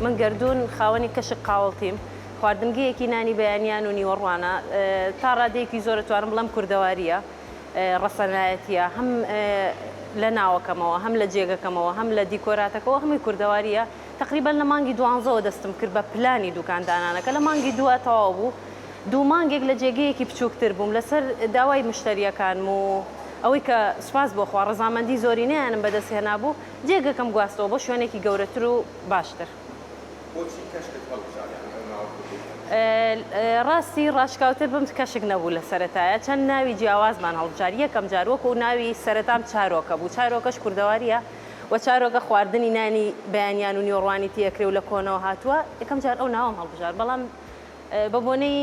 من گردون خاوەنی کەشق قاوەڵتیم خواردنگەیەکی نانی بەیانیان و نیوەڕوانە تا ڕادەیەکی زۆر توانم بڵم کوردەواریە ڕەسەنایەتیە هەم لە ناوەکەمەوە هەم لە جێگەکەمەوە هەم لە دیکۆراتەکەەوە هەمووی کوردەواریە تقریبا لە مانگی 12 دەستم کرد بە پلانی دوکاندانانەکە لە مانگی دواتەوە بوو دوو مانگێک لە جێگەیەکی بچووکتر بووم لەسەر داوای مشتریەکانم و ئەوەی کە سوپاس بۆ خوا ڕەزامەندی زۆری نیانم بەدەستهێنا بوو جێگەکەم گواستەوە بۆ شوێنێکی گەورەتر و باشتر. ڕاستی ڕاشکاوتر بم کەشک نەبوو لە سەرەتایە چەند ناوی جیاوازمان هەڵبژار یەکەم جار وەکو ناوی سەرەتام چارۆکە بوو چارۆکەش کوردەواریە و چارۆکە خواردنی نانی بەیانیان و نیوەڕوانی تێکرێ و لە کۆنەوە هاتووە یەکەم جار ئەو ناوم هەڵبژار بەڵام بە بۆنەی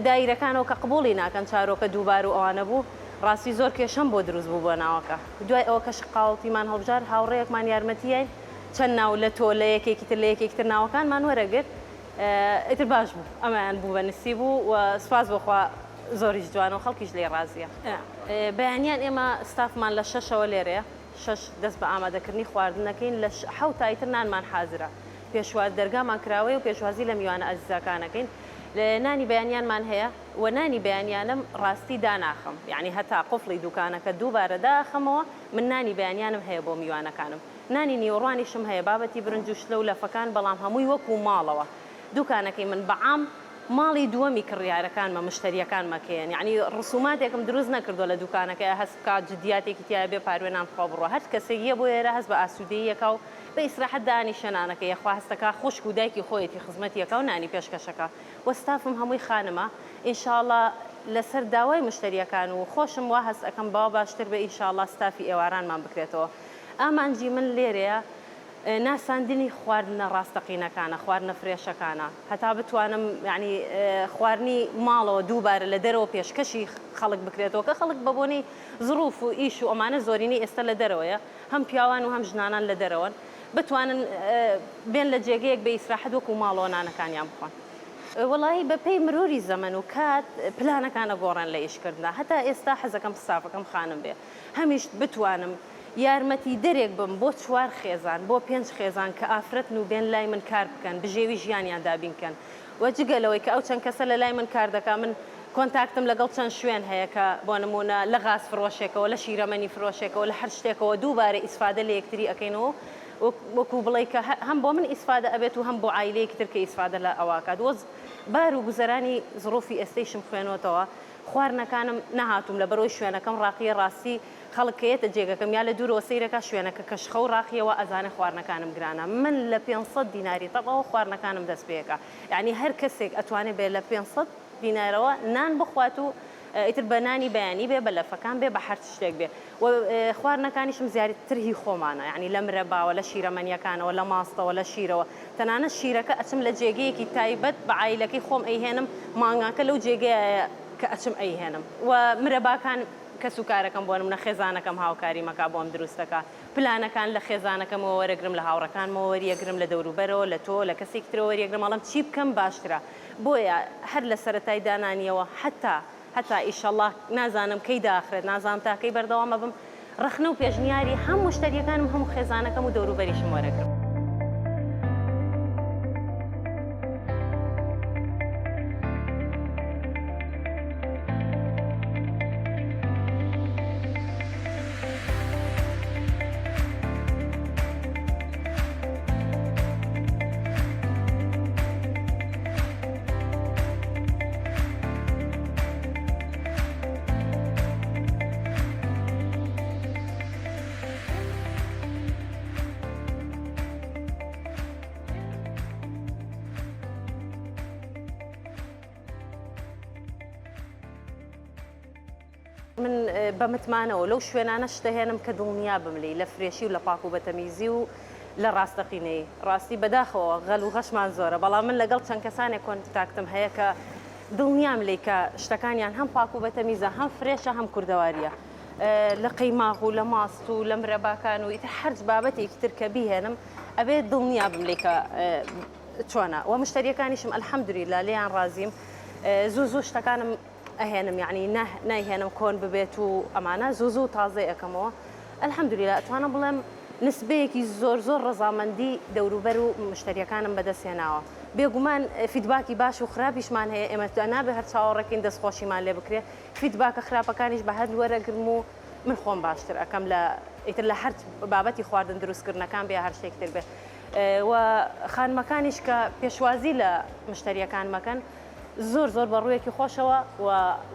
دایرەکانەوە کە قبوڵی ناکەن چارۆکە دووبار و ئەوانە بوو ڕاستی زۆر کێشەم بۆ دروست بوو بۆ ناوەکە دوای ئەوە کەش قاوڵتیمان هەڵبژار هاوڕێیەکمان یارمەتیای چەند ناو لە تۆ لە یەکێکی تر لە یەکێکتر ناوەکانمان وەرەگرت ئیتر باش بوو ئەمەیان بوو بە نسیب بوو و سوپاس بۆخوا زۆریش جوانە و خەڵکیش لێ ڕازیە بەیانیان ئێمە ستافمان لە 6ەوە لێرەیە 6 دەست بە ئامادەکردنی خواردنەکەین لە 7 تایتر نانمان حازرە پێشواز دەرگامان کراوەی و پێشوازی لە میوانە ئازیزەکانەکەین نانی بەیانیانمان هەیە و نانی بەیانیانم ڕاستی داناخم یعنی هەتا قفڵی دوکانەکە دووبارە داخەمەوە من نانی بەیانیانم هەیە بۆ میوانەکانم نانی نیوەڕوانیشم هەیە بابەتی برنج و شلە و لەفەکان بەڵام هەمووی وەکو ماڵەوە دوکانەکەی من بەعام ماڵی دووەمی کڕیارەکانمە مشتریەکانمەکەیان یعنی ڕسوماتێکم دروست نەکردو لە دوکانەکە هەست بکات جدیاتێکی تیا بێ پاروێنان خوا بڕۆ هەر کەسێکیە بۆ ئێرە هەست بە ئاسوودەیەکە و بە ئیسراحەت دانی شەنانەکە یەخوا هەستەکە خوشک و دایکی خۆیەتی خزمەتیەکە و نانی پێشکەشەکە وەستافم هەمووی خانمە ئینشاءڵڵا لەسەر داوای مشتریەکان و خۆشم وا هەست ئەەکەم باوە باشتر بە ئینشاءڵڵا ستافی ئێوارانمان بکرێتەوە ئامانجی من لێرەیە ناساندنی خواردنە ڕاستەقینەکانە خواردنە فرێشەکانە هەتا بتوانم ینی خواردنی ماڵەوە دووبارە لە دەرەوە پێشکەشی خەڵک بکرێتەوە کە خەڵک بە بۆنەی زروف و ئیش و ئەمانە زۆرینی ئێستا لە دەرەوەیە هەم پیاوان و هەم ژنانان لە دەرەوەن بتوانن بێن لە جێگەیەک بە ئیسراحەت وەکو ماڵەوە نانەکانیان بخۆن وەڵی بەپێی مروری زەمن و کات پلانەکانە گۆڕان لە ئیشکردنا هەتا ئێستا حەزەکەم ستافەکەم خانم بێ هەمیش بتوانم یارمەتی دەرێک بم بۆ 4 خێزان بۆ 5 خێزان کە ئافرەتن و بێن لای من کار بکەن بژێوی ژیانیان دابینکەن و جگەلەوەی کە ئەو چەند کەسە لە لای من کار دەکا من کۆنتاکتم لەگەڵ چەند شوێن هەیە کە بۆ نمونە لە غاز فرۆشێکەوە لە شیرەمەنی فرۆشێکەوە لە هەر شتێکەوە دووبارە ئیسفادە لە یەکتری ئەەکەینەوە وەکو بڵێ کە هەم بۆ من ئیسفادە ئەبێت و هەم بۆ عایلەیەکی تر کە ئیسفادە لە ئەواکات وەز بار و گوزەرانی زڕۆفی ئێستەیشم خوێنەوەتەوە خواردنەکانم نەهاتوم لە بەرەوەی شوێنەکەم ڕاقیە ڕاستی خەڵکەیەتە جێگەکەم یا لە دوورەوە سەیرەکە شوێنەکە کەشخە و ڕاقیەوە ئەزانە خواردنەکانم گرانە من لە 500 دیناری تەقەوە خواردنەکانم دەست پێەکە یعنی هەر کەسێک ئەتوانێت بێت لە 500 دینارەوە نان بخوات و ئیتر بە نانی بەیانی بێ بە لەفەکان بێ بە هەر شتێک بێ و خواردنەکانیشم زیاترهی خۆمانە یعنی لە مرەباوە لە شیرەمەنیەکانەوە لە ماستەوە لە شیرەوە تەنانە شیرەکە ئەچم لە جێگەیەکی تایبەت بە عایلەکەی خۆم ئەیهێنم مانگاکە لەو جێگەیە کە ئەچم ئەیهێنم و مرەباکان کەس و کارەکەم بۆ منە خێزانەکەم هاوکاری مەکا بۆم دروستەکە پلانەکان لە خێزانەکەمەوە وەرەگرم لە هاوڕەکانمەوە وەریەگرم لە دەوروبەرەوە لە تۆ لە کەسێک ترەوە وەریەگرم ئەڵم چی بکەم باشترە بۆیە هەر لە سەرەتای دانانیەوە حتا ئیشەڵڵا نازانم کەی داخرێت نازانم تاکەی بەردەوامە بم ڕخنە و پێشنیاری هەموو مشتریەکانم هەموو خێزانەکەم و دەوروبەریشم وەرەگرم. من بەمتمانەوە لەو شوێنانە شتەهێنم کە دڵنیا بملی لە فرێشی و لە پاک و بەتەمیزی و لە ڕاستەقینەی ڕاستی بەداخەوە غەل و غەشمان زۆرە بەڵام من لەگەڵ چەند کەسانێک کۆنتاکتم هەیە کە دڵنیام لێ کە شتەکانیان هەم پاک و بەتەمیزە هەم فرێشە هەم کوردەواریە لە قەیماغ و لە ماست و لە مرەباکان و ئیتر هەرج بابەتێکی تر کە بیهێنم ئەبێت دڵنیا بم لێ کە چۆنە و مشتریەکانیشم ئەلحەمدولیلا لێیان ڕازیم زوو شتەکانم ئەهێنم یعنی نایهێنم کۆن ببێت و ئەمانە زوو تازە ئەەکەمەوە ئەلحەمدولیلا ئەتوانم بڵێم نسبەیەکی زۆر ڕەزامەندی دەوروبەر و مشتریەکانم بەدەستهێناوە. بێگومان فیدباکی باش و خراپیشمان هەیە، ئێمە نابێ هەر چاوەڕێکین دەستخۆشیمان لێ بکرێت، فیدباکە خراپەکانیش بە هەر وەرەگرم و من خۆم باشتر ئەەکەم ئیتر لە هەر بابەتی خواردن دروستکردنەکان بێ هەر شتێکتر بێ. و خانمەکانیش کە پێشوازی لە مشتریەکان مەکەن زۆر بەڕوویەکی خۆشەوە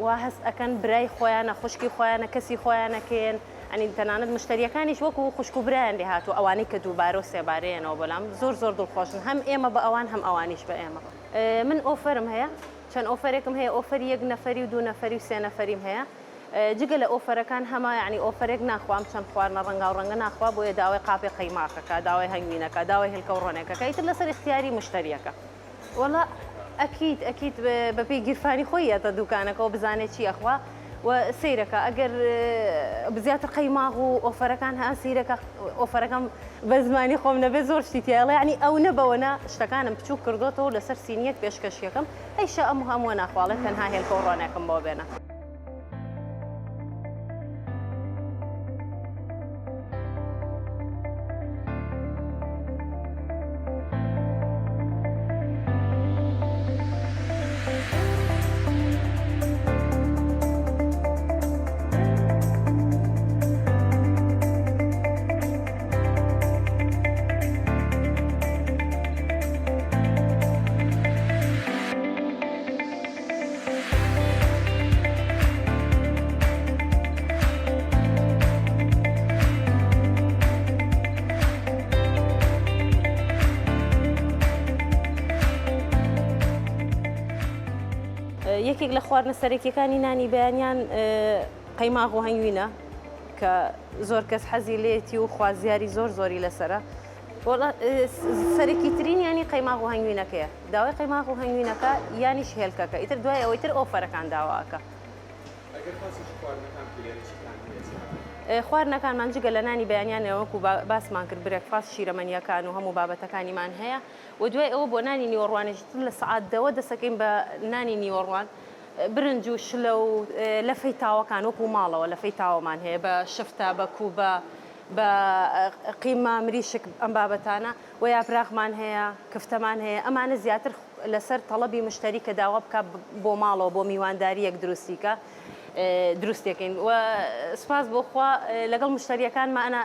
و هەست ئەەکەن برای خۆیانە، خوشکی خۆیانە، کەسی خۆیانەکەن، ئەنی تەنانەت مشتریەکانیش وەکو خوشک و برایان لێ هاتووە، ئەوانەی کە دووبارە و سێبارەیەنەوە بەڵام زۆر دڵخۆشن، هەم ئێمە بە ئەوان هەم ئەوانیش بە ئێمە. من ئۆفەرم هەیە، چەند ئۆفەرێکم هەیە، ئۆفەری 1 نەفەری و 2 نەفەری و 3 نەفەریم هەیە. جگە لە ئۆفەرەکان هەمە یعنی ئۆفەرێک ناخوام چەند خواردنە ڕەنگە ناخوا بۆیە داوای قاپی قەیماقەکە، داوای هەنگوینەکە، داوای هێلکە و ڕۆنێکەکە، ئیتر لەسەر اختیاری مشتریەکە. وەڵا ئەکید بەپێی گیرفانی خۆی یاتە دوکانەکەەوە بزانێت چی ئەخوا و سیرەکە ئەگەر بزیاتر قەیماغ و ئۆفەرەکان هەن سیرەکە ئۆفەرەکەم بە زمانی خۆم نەبێت زۆر شتیتیاڵە ینی ئەو نەبەوەنا شتەکانم بچوو کردوتەوە لەسەر سینیەک پێشکەشیەکەم ئەیشە هەموو ناخواڵێت تەنها هێلکە و ڕۆنێکم بۆ بێنە. یەکێک لە خواردنە سەرەکیەکانی نانی بەیانیان قەیماغ و هەنگوینە کە زۆر کەس حەزی لێتی و خوازیاری زۆری لەسرە. سەرەکی ترین ینی قەیماغ و هەنگوینەکەیە، داوای قەیماغ و هەنگوینەکە یانیش هێلکەکە، ئیتر دوای ئەوەی تر ئۆفەرەکان داواکە. خواردنەکانمان جگە لە نانی بەیانیانەوە وەکو باسمان کرد برێکفاست شیرەمەنیەکان و هەموو بابەتەکانیمان هەیە و دوای ئەوە بۆ نانی نیوەڕوانێژتر لە سەعات 10 دەسەکەین بە نانی نیوەڕوان برنج و شلە و لەفەی تاوەکان وەکو ماڵەوە لەفەی تاوەمان هەیە بە شفتە بە کووبە بە قیمە مریشک ئەم بابەتانە و یاپراخمان هەیە کفتەمان هەیە ئەمانە زیاتر لەسەر تەڵەبی مشتری کە داوا بکە بۆ ماڵەوە بۆ میوانداری یەک دروستیکە دروستەکەین و سپاس بۆ خوا لەگەڵ مشتریەکانمانە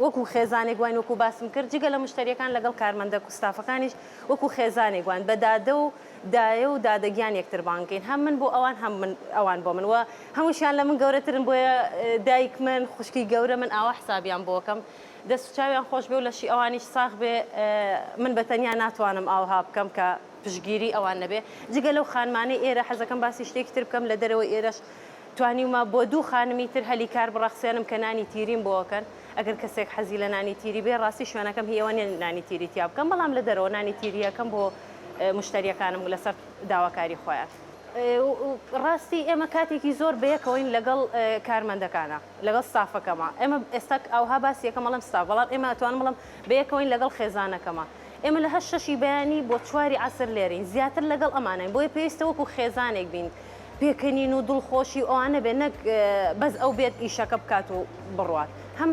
وەکو خێزانێک گوین وەکو باسم کرد جگە لە مشتریەکان لەگەڵ کارمەندە و ستافەکانیش وەکو خێزانێک گوان بە دادە و دایە و دادەگیان یەکتر بانکەین هەم من بۆ ئەوان هەم من ئەوان بۆ من وە هەمووشیان لە من گەورەترن بۆیە دایک من خوشکی گەورە من ئاوا حسابیان بۆکەم دەست چاویان خۆش بێ و لەشی ئەوانیش ساغ بێ من بەتەنیا ناتوانم ئاوها بکەم کە پشگیری ئەوان نەبێ جگە لەو خانمانەی ئێرە حەزەکەم باسی شتێکی تر بکەم لە دەرەوە ئێرەش توانیمە بۆ دوو خانمی تر هەلی کار بڕەخسێنم کە نانی تیریم بۆکەن ئەگەر کەسێک حەزی لە نانی تیری بێ ڕاستی شوێنەکەم هیوانێ نانی تیری تیا بکەم بەڵام لە دەرەوە نانی تیریەکەم بۆ مشتریەکانم لەسەر داواکاری خۆیان ڕاستی ئێمە کاتێکی زۆر بەیەکەوەین لەگەڵ کارمەندەکانە لەگەڵ ستافەکەمە ئێمە ئێستا ئەوها باسی یەکەم بەڵام ستاف بەڵام ئێمە ئەتوانم بڵم بەیەکەوەین لەگەڵ خێزانەکەمە ئێمە لە 8 بەیانی بۆ 4 عەسر لێرین زیاتر لەگەڵ ئەمانین بۆیە پێویستە وەکو خێزانێک بین پێکەنین و دڵخۆشی ئەوانە بێ نەک بەس ئەو بێت ئیشەکە بکات و بڕوات هەم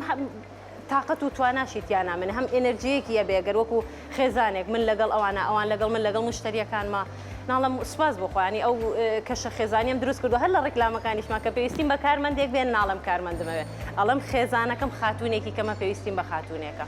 تااقەت و تواناشیتیانە من هەم ئێنەرژیەکی ئەبێگەر وەکو خێزانێک من لەگەڵ ئەوانە ئەوان لەگەڵ من لەگەڵ مشتریەکانمە ناڵم سوپاس بۆخوانی ئەو کەشە خێزانیم دروست کردو هەر لە ڕێکلامەکانیشمان کە پێویستیم بە کارمەندێک بێن ناڵم کارمەندمەوێ ئەڵم خێزانەکەم خاتونێکی کەمە پێویستیم بە خاتونێکە.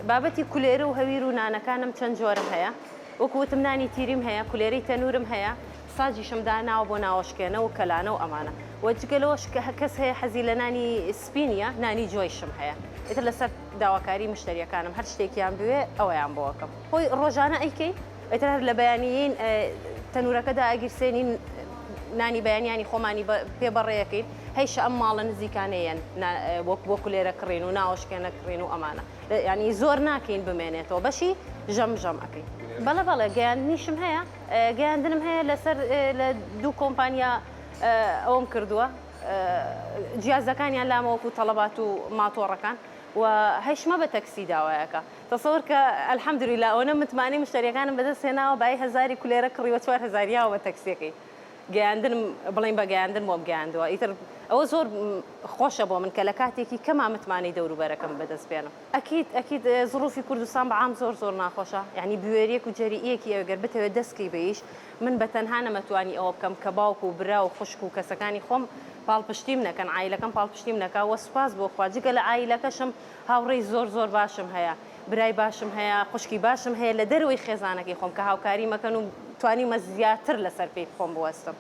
بابەتی کولێرە و هەویر و نانەکانم چەند جۆرم هەیە وەکوتم نانی تیریم هەیە کولێرەی تەنورم هەیە ساجیشم داناوە بۆ ناوەشکێنە و کەلانە و ئەمانە وەجگەلەوەش کە کەس هەیە حەزی لە نانی سپینیە نانی جۆیشم هەیە ئێتر لەسەر داواکاری مشتریەکانم هەر شتێکیان بوێ ئەوەیان بۆکەم خۆی ڕۆژانە ئەیکەی ئێتر هەر لە بەیانیین تەنورەکەدا ئەگیرسێنین نانی بەیانیانی خۆمانی پێبەڕێەکەین هەیشە ئەم ماڵە نزیکانەیەن بۆ کولێرە کڕین و ناوەشکێنە کڕین و ئەمانە ینی زۆر ناکەین بمێنێتەوە بەشی ژەم ئەەکەین بەڵێ گەیاندنیشم هەیە گەیاندنم هەیە لەسەر لە دوو کۆمپانیا ئەوم کردووە جیازەکانیان لامەوەکو تەڵەبات و ماتۆڕەکان و هەیشمە بە تەکسی داوایەکە تەسەور کە ئەلحەمدولیلا ئەوە متمانی مشتریەکانم بەدەست هێناوە بای 1000 کولێرە کڕیوە 4000 بە تەکسیەکەی گەیاندنم بڵین بە گەیاندن بۆم گەیاندووە ئیتر ئەوە زۆر خۆشە بۆ من کە لە کاتێکی کەما متمانی دەوروبەرەکەم بەدەست بێنم ئەکید زڕوفی کوردستان بەعام زۆر ناخۆشە یعنی بوێریەک و جەریئەکی ئەوگەر بتەوێت دەستکەی بەیش من بە تەنها نەمەتوانی ئەوە بکەم کە باوک و برا و خوشک و کەسەکانی خۆم پاڵپشتیم نەکەن عایلەکەم پاڵپشتیم نەکە وە سوپاس بۆ خوا جگە لە عایلەکەشم هاوڕێی زۆر باشم هەیە برای باشم هەیە خوشکی باشم هەیە لە دەروی خێزانەکەی خۆم کە هاوکاری مەکەن و توانیمە زیاتر لەسەر پێی خۆم بوەستم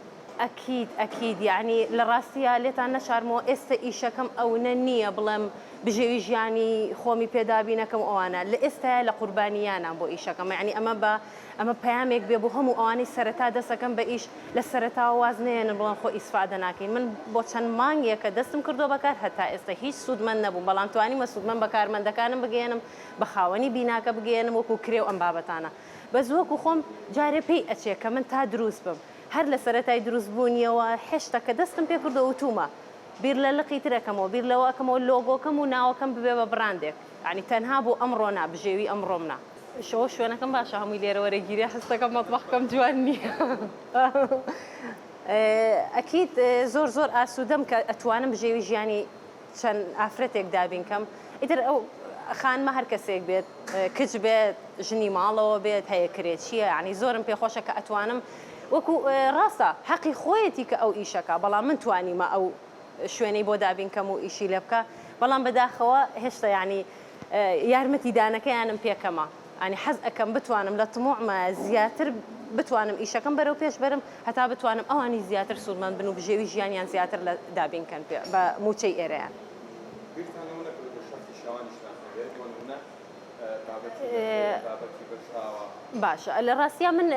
ئەکید یعنی لە ڕاستیە لێتان نەشارمەوە ئێستا ئیشەکەم ئەوە نییە بڵێم بژێوی ژیانی خۆمی پێدابینەکەم ئەوانە لە ئێستاە لە قوربانیانم بۆ ئیشەکەم یعنی ئەمە پەیامێک بێ بۆ هەموو ئەوانەی سەرەتا دەستەکەم بە ئیش لە سەرەتا وازنێنن بڵێن خۆ ئیسفادە ناکەین من بۆ چەند مانگێکە دەستم کردو بەکار هەتا ئێستا هیچ سوودمەند نەبوو بەڵام توانیمە سوودمەند بە کارمەندەکانم بگەێنم بە خاوەنی بیناکە بگەێنم وەکو کرێ و ئەم بابەتانە بەس وەکو خۆم جارێ پێی ئەچێ کە من تا دروست بم هەر لە سەرەتای دروست بوونیەوە هێشتا کە دەستم پێ کردو وتومە بیر لە لقی ترەکەمەوە بیر لەوەکەمەوە لۆگۆکەم و ناوەکەم ببێ بە برندێک ینی تەنها بۆ ئەمڕۆ نا بژێوی ئەمڕۆمنا شوێنەکەم باشە هەمووی لێرە وەرەگیری هەستەکەم مەطبەخەکەم جوان نییە ئەکید زۆر ئاسوودەم کە ئەتوانم بژێوی ژیانی چەند ئافرەتێک دابینکەم ئیتر ئەو خانمە هەر کەسێک بێت کچ بێت ژنی ماڵەوە بێت هەیە کرێچیە ینی زۆرم پێخۆشە کە ئەتوانم وەکو ڕاستە حەقی خۆیەتی کە ئەو ئیشەکە بەڵام من توانیمە ئەو شوێنەی بۆ دابینکەم و ئیشی لێ بکە بەڵام بەداخەوە هێشتا ینی یارمەتی دانەکەیانم پێکەمە ینی حەز ئەەکەم بتوانم لە تموعمە زیاتر بتوانم ئیشەکەم بەرەو پێش بەرم هەتا بتوانم ئەوانی زیاتر سوودمەند بن و بژێوی ژیانیان زیاتر لە دابینکەن بە موچەی ئێرەیان باشە لە ڕاستیا من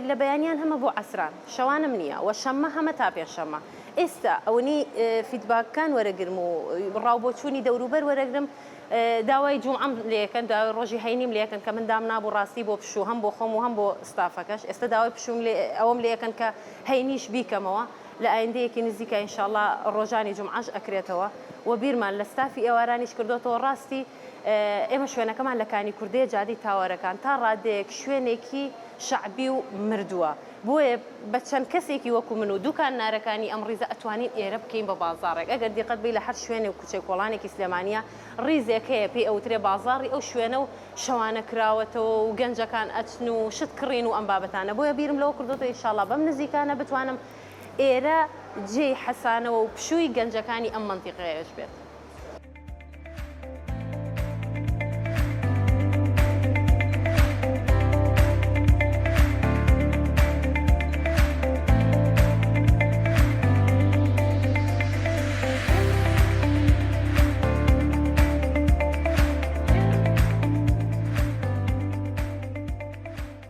لە بەیانیان هەمە بۆ عەسران شەوانم نییە و شەممە هەمە تا پێشەمە ئێستا ئەوەنی فیدباکەکان وەرەگرم و ڕاوبۆچوونی دەوروبەر وەرەگرم داوای جومعەم لێکەن داوای ڕۆژی هەینیم لێکەن کە من دام نابوو ڕاستی بۆ پشوو هەم بۆ خۆم و هەم بۆ ستافەکەش ئێستا داوای پشوم ئەوەم لێکەن کە هەینیش بیکەمەوە لە ئایندەیەکی نزیکە ئینشاءڵڵا ڕۆژانی جومعەش ئەکرێتەوە و بیرمان لە ستافی ئێوارانیش کردوتەوە ڕاستی ئێمە شوێنەکەمان لە کانی کوردەیە جادی تاوەرەکان تا ڕادەیەک شوێنێکی شعبی و مردووە بۆیە بە چەند کەسێکی وەکو من و دوکان نارەکانی ئەم ڕیزە ئەتوانین ئێرە بکەین بە بازاڕێک ئەگەر دیقەت بی لە هەر شوێنێ و کوچێک کۆڵانێکی سلێمانیە ڕیزێک هەیە پێی ئەوترێ بازاڕی ئەو شوێنە و شەوانە کراوەتەوە و گەنجەکان ئەچن و شت کڕین و ئەم بابەتانە بۆیە بیرم لەوە کردوتەوە ئینشاءڵڵا بەم نزیکانە بتوانم ئێرە جێی حەسانەوە و پشووی گەنجەکانی ئەم مەنتیقەیەش بێت.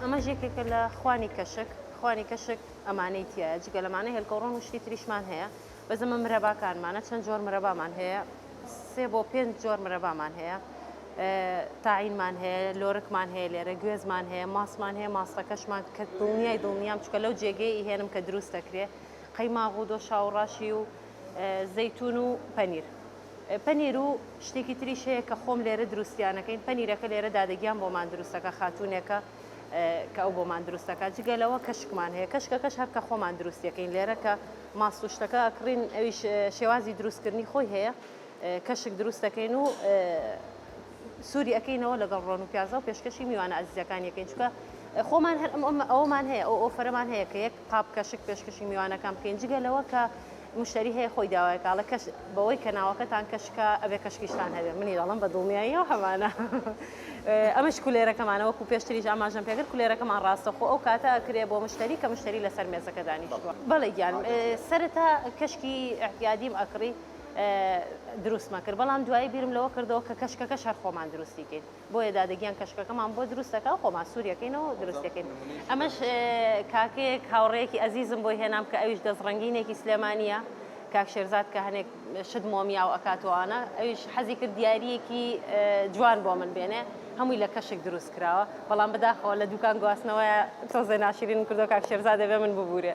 ئەمەژێکێکە لە خوانی کەشک ئەمانەی تایە جگە لەمانە هێلکەڕۆن و شتی تریشمان هەیە بەزەمە مرەباکانمانە چەند جۆر مرەبامان هەیە 3 بۆ 5 جۆر مرەبامان هەیە تاعینمان هەیە لۆرکمان هەیە لێرە گوێزمان هەیە ماسمان هەیە ماستەکەشمان کە دڵنیام چکە لەو جێگەی هێنم کە دروست دەکرێ قەیماغ و دۆشا و ڕاشی و زەیتون و پەنیر و شتێکی تریش هەیە کە خۆم لێرە دروستیانەکەین پەنیرەکە لێرە دادەگیان بۆمان دروستەکە خاتونێکە کە ئەو بۆمان دروستەکە جگەلەوە کەشکمان هەیە کەشکەکەش هەر کە خۆمان دروستیەکەین لێرە کە ماستوشتەکە ئەکڕین ئەویش شێوازی دروستکردنی خۆی هەیە کەشک دروستەکەین و سووری ئەەکەینەوە لەگەڵ ڕۆن و پیازە و پێشکەشی میوانە ئەزیزەکانیەکەین چکە خۆمان هەر ئەومان هەیە ئەو ئۆفەرەمان هەیە کە یەک قاپ کەشک پێشکەشی میوانەکان بکەین جگەلەوە کە مشتری هەیە خۆی داوای کاڵە کەش بەوەی کە ناوەکەتان کەشکە ئەبێ کەشکیشتان هەبێ منی دەڵم بە دڵنیاییەوە هەمانە ئەمەش کولێرەکەمانەوە و پێشتریش ئاماژەم پێکرد کولێرەکەمان ڕاستەخۆ ئەو کاتە ئەکرێ بۆ مشتری کە مشتری لەسەر مێزەکە دانیشتووە بەڵێ گیان سەرەتا کەشکی احتیادیم ئەکڕی دروستمان کرد بەڵام دوایی بیرم لەوە کردەوە کە کەشکەکە شەر خۆمان دروستیکەین بۆیە دادەگیان کەشکەکەمان بۆ دروستەکە خۆمان سووریەکەینەوە دروستەکەین ئەمەش کاکەیەک هاوڕەیەکی ئەزیزم بۆی هێنام کە ئەویش دەستڕەنگینێکی سلێمانیە کاک شێرزاد کە هەنێک شت مۆمیا و ئەکاتوانە ئەویش حەزی کرد دیارەیەکی جوان بۆ من بێنێ هەمووی لە کەشێک دروست کراوە بەڵام بەداخەوە لە دوکان گواستنەوەیە تۆزە ناشرین کردو کاک شێرزاد دەبێ من ببوورێ